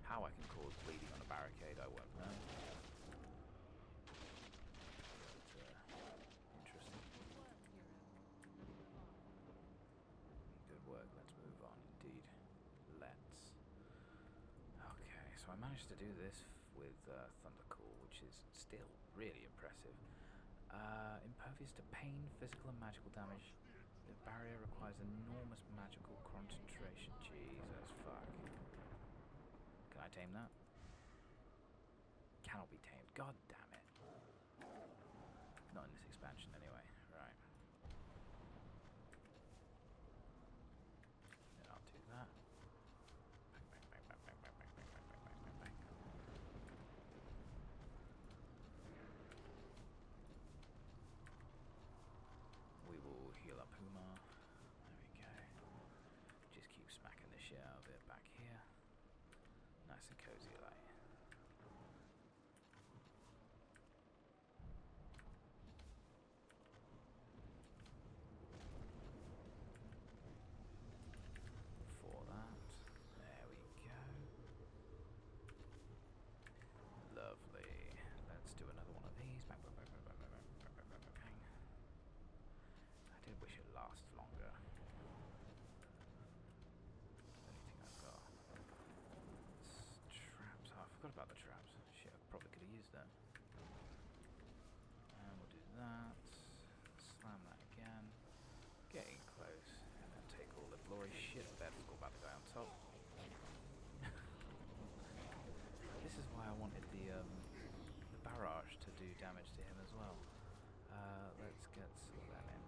How I can cause bleeding on a barricade, I won't know. But, interesting. Good work, let's move on, indeed. Let's. Okay, so I managed to do this with Thundercall, which is still really impressive. Impervious to pain, physical and magical damage. The barrier requires enormous magical concentration. Jesus fuck. Can I tame that? Cannot be tamed. God damn it. Not in this expansion anyway. Right. Then I'll do that. Bang, bang, bang, bang, bang, bang, bang, bang, bang, bang, bang, bang, bang. We will heal up Huma. There we go. Just keep smacking the shit out of it back here. Nice and cozy like. For that. There we go. Lovely. Let's do another one of these. Bang, bang, bang, bang, bang, bang, bang, bang, bang, bang. I did wish it lasted longer. Anything I've got? Traps. Oh, I forgot about the traps. Shit, I probably could have used that. And we'll do that. Slam that again. Getting close. And then take all the glory. Shit, I bet forgot about the guy on top. This is why I wanted the barrage to do damage to him as well. Let's get some of that in.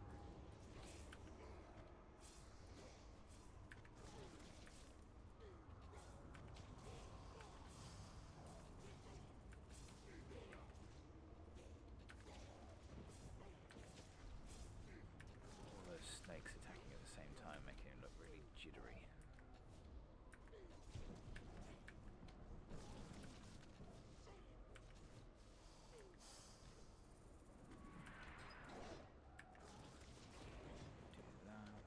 All those snakes attacking at the same time, making him look really jittery. Do that.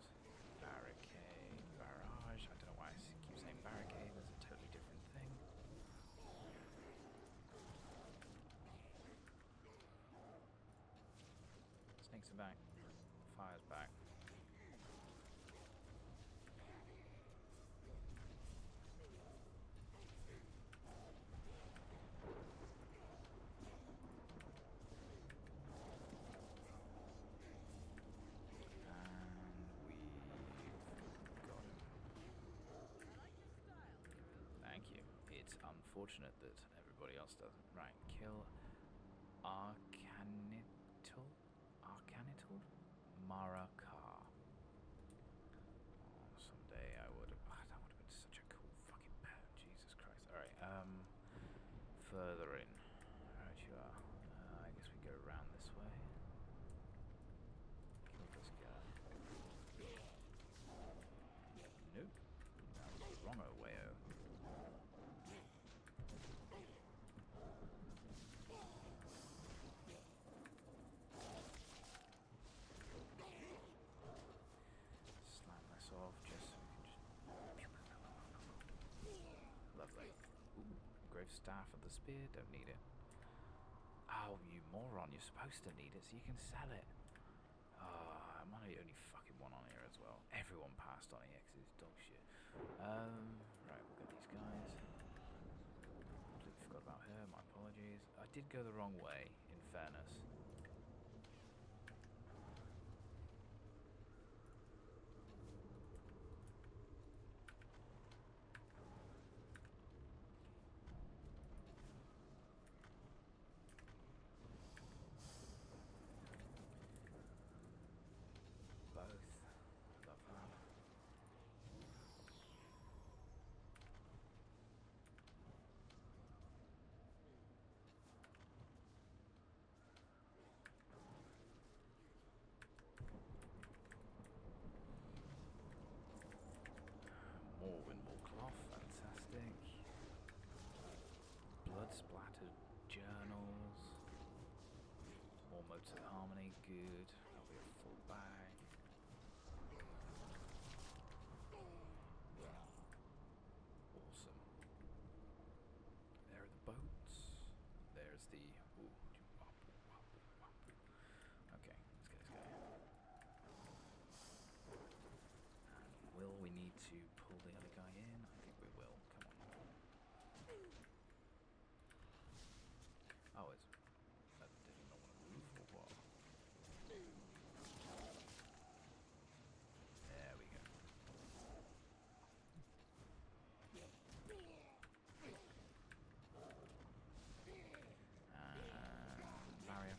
Barricade, barrage. I don't know why I keep saying barricade. That's a totally different thing. Snakes are back. Fire's back. And we've got him. Thank you. It's unfortunate that everybody else doesn't. Right, kill Arcanital? Arcanital? Marakar. Oh, someday I would have. Oh, that would have been such a cool fucking pet. Jesus Christ. Alright, further in. Right, you are. I guess we go around this way. Kill this guy. Nope. That was the wrong way. Lovely. Ooh, Grave Staff of the Spear. Don't need it. Oh, you moron. You're supposed to need it so you can sell it. Ah, I'm the only fucking one on here as well. Everyone passed on here because it's dog shit. Right, we'll get these guys. Completely forgot about her. My apologies. I did go the wrong way, in fairness. Both. Love that. More windwall cloth, fantastic. Blood splattered journals. More motes of harmony, good. That'll be a full bag. Awesome. There are the boats. There's the. Ooh. Okay, let's go. And will we need to pull the other guy in? I think we will. Come on. Oh, it's. Did he not want to move or what? There we go. Barrier.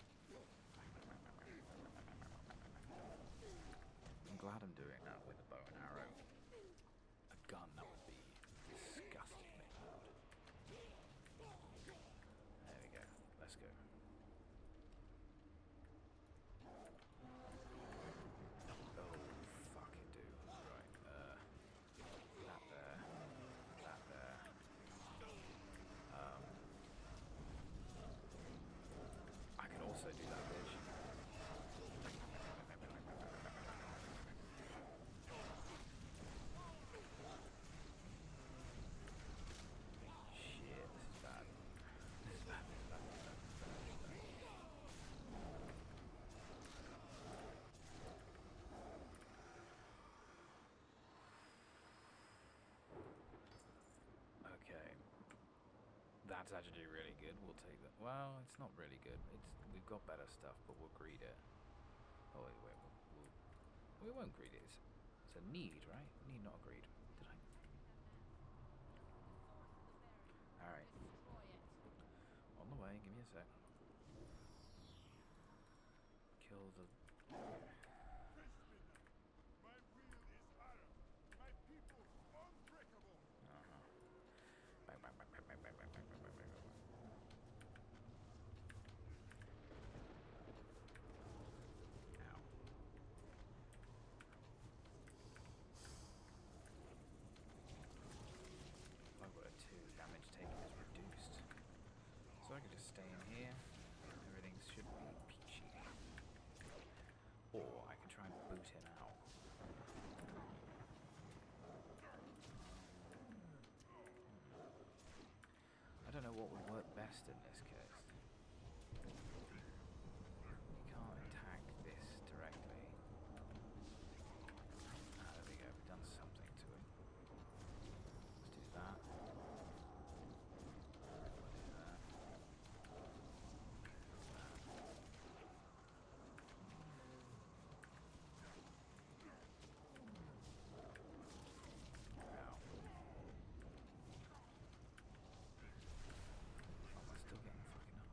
I'm glad I'm doing that with a bow and arrow. A gun, that would be disgustingly loud. There we go. Let's go. Oh, fucking do. Right, that there. That there. I can also do that, bitch. Shit, this is bad. This is bad. Okay. That's actually really good. We'll take that. Well, it's not really good. We've got better stuff, but we'll greed it. Oh wait, we won't greed it. It's a need, right? Need, not a greed. Did I? All right. On the way. Give me a sec. Kill the. Fishman, my will is iron, my people unbreakable. Bang, bang, bang, bang, bang, bang, bang, bang, bang, bang, bang. Ow. I've got a 2. Damage taken is reduced. So I can just stay in here. Everything should be peachy. Or I can try and boot him out. I don't know what would work best in this case. You can't attack this directly. Ah, there we go. We've done something to him. Let's do that. We'll do that. Ow. Oh, am I still getting fucking up?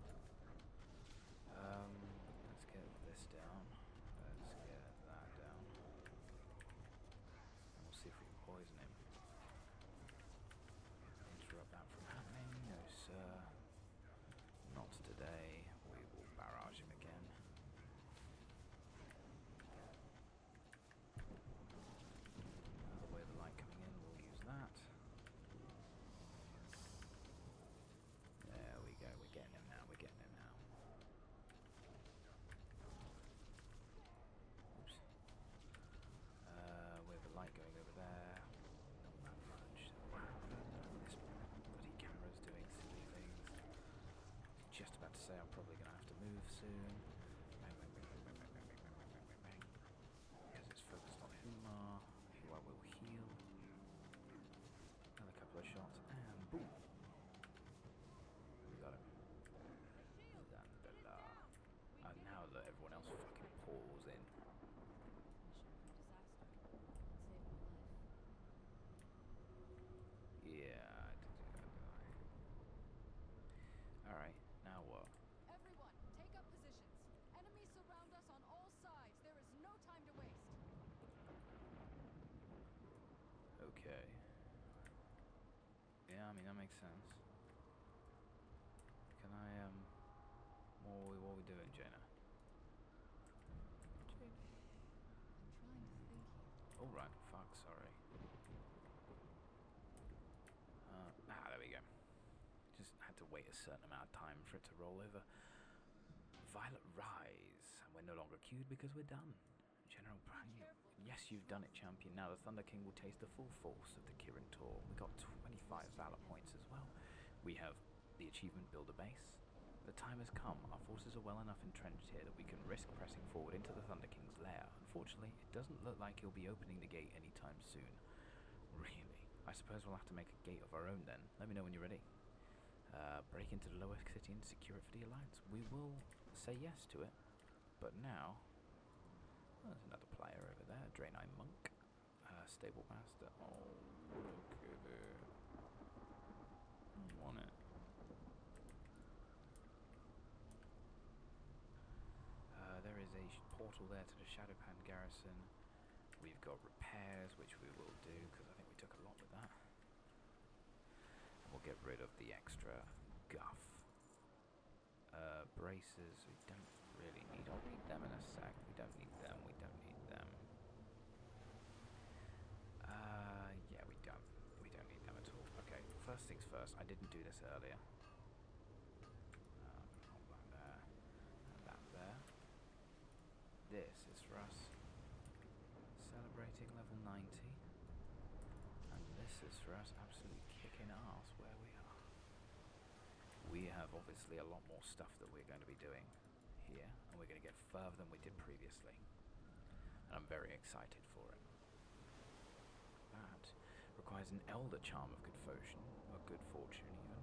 I'm probably going to have to move soon. Bang, bang, bang, bang, bang, bang, bang, bang, bang, bang, bang, bang. Yes, it's focused on Umar, who I will heal. Another couple of shots, and boom. We got him. Zandala. And now that everyone else fucking pours in. Yeah, I did do that, didn't I? Alright, now what? Everyone, take up positions. Enemies surround us on all sides. There is no time to waste. Okay. Yeah, I mean, that makes sense. Can I, what are we doing, Jaina? Jaina? I'm trying to think here. Oh, right. Fuck, sorry. There we go. Just had to wait a certain amount of time for it to roll over. Violet Rise. And we're no longer queued because we're done. General Brian. Yes, you've done it, champion. Now the Thunder King will taste the full force of the Kirin Tor. We got 25 Valor points as well. We have the achievement Builder Base. The time has come. Our forces are well enough entrenched here that we can risk pressing forward into the Thunder King's lair. Unfortunately, it doesn't look like he'll be opening the gate anytime soon. Really? I suppose we'll have to make a gate of our own then. Let me know when you're ready. Break into the lower city and secure it for the Alliance. We will say yes to it. But now... there's another player over there. Draenei Monk. Stable Master. Oh, look at it. I want it. There is a portal there to the Shadowpan garrison. We've got repairs, which we will do, because I think we took a lot with that. And we'll get rid of the extra guff. Braces, we don't really need. I'll read them in a sec. We don't need them, we don't need them. Yeah, we don't. We don't need them at all. Okay, first things first, I didn't do this earlier. Hold that there, and that there. This is for us celebrating level 90. And this is for us absolutely kicking ass where we are. We have obviously a lot more stuff that we're going to be doing here, and we're going to get further than we did previously. And I'm very excited for it. That requires an Elder Charm of Good Fortune, or Good Fortune even.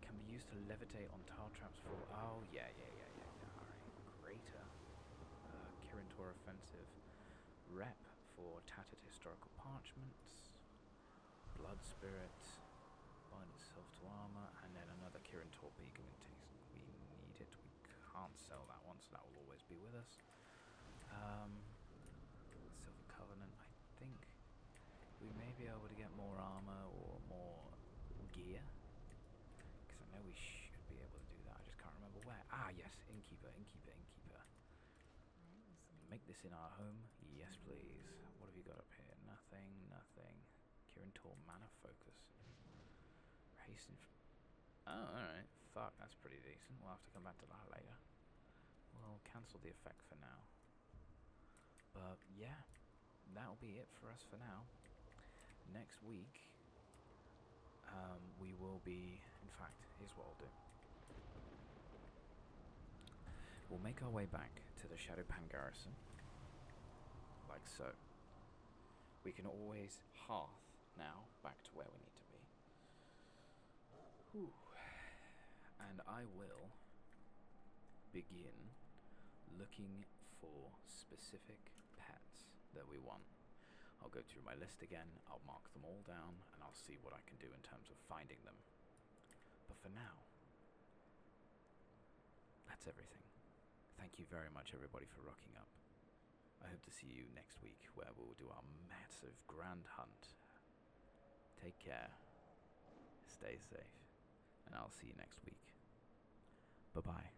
Can be used to levitate on tile traps for... Oh, yeah. Alright, greater. Kirin Tor Offensive. Rep for tattered historical parchments. Blood Spirit. Bind itself to armor. And then another Kirin Tor beacon in case we need it. We can't sell that one, so that will always be with us. Silver Covenant. I think we may be able to get more armor or more gear. Because I know we should be able to do that. I just can't remember where. Ah, yes. Innkeeper. Make this in our home? Yes, please. What have you got up here? Nothing. Kirin Tor Mana Focus. Hasten. Oh, alright. Fuck, that's pretty decent. We'll have to come back to that later. We'll cancel the effect for now. But, yeah. That'll be it for us for now. Next week, we will be... In fact, here's what I'll do. We'll make our way back to the Shadowpan garrison, like so. We can always hearth now back to where we need to be. Whew. And I will begin looking for specific pets that we want. I'll go through my list again, I'll mark them all down, and I'll see what I can do in terms of finding them. But for now, that's everything. Thank you very much, everybody, for rocking up. I hope to see you next week, where we'll do our massive grand hunt. Take care, stay safe, and I'll see you next week. Bye-bye.